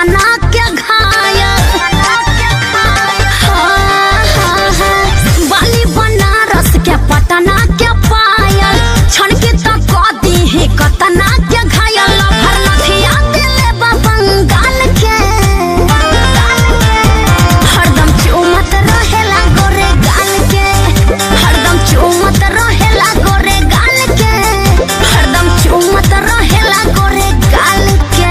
कतना के घायल बाली बनारस के पटना के पायल छनकी तो कदी है कतना के घायल भर लठिया दिले बंगाल के हरदम चुमत रहेला गोरे गाल के हरदम चुमत रहेला गोरे गाल के हरदम चुमत रहेला गोरे गाल के।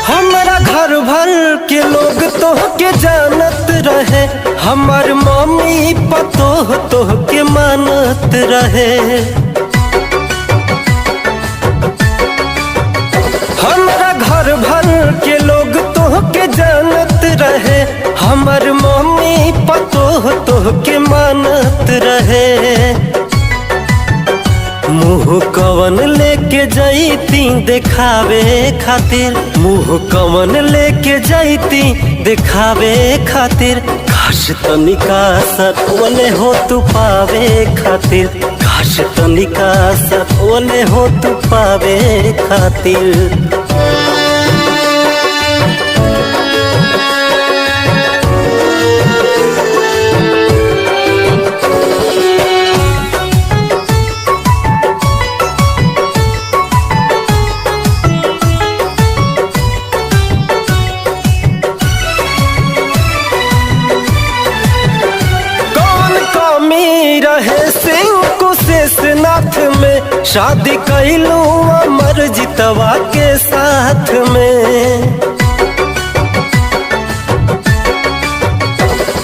हमारा घर भर के लोग तोहके जानत रहे हमार मम्मी पतोह तोहके मानत रहे। हमारा घर भर के लोग तोहके जानत रहे हमार मम्मी पतोह तोहके मानत रहे। मुँह कवन लेके जैती देखावे खातिर मुँह कवन लेके जैती देखावे खातिर काश तनिका सतवले हो तू पावे खातिर काश तनिका सतवले हो तू पावे खातिर। रहे सिंह कुशेषनाथ में शादी कैलू अमर जितवा के साथ में।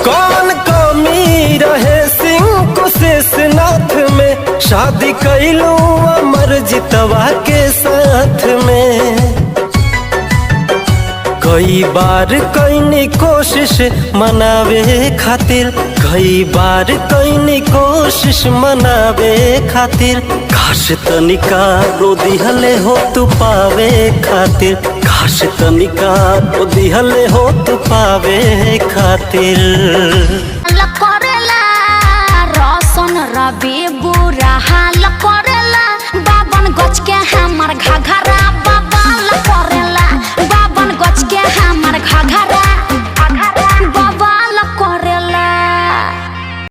कौन कमी रहे सिंह कुशेषनाथ में शादी कैलू अमर जितवा के साथ में। कई बार कईनी कोशिश मनावे खातिर कई बार कईनी कोशिश मनावे खातिर काश तनिका रो दिहले हो तू पावे खातिर काश तनिका रो दिहले हो तू पावे खातिर। करेला रसन रवि बुरा हाल करेला बावन गज के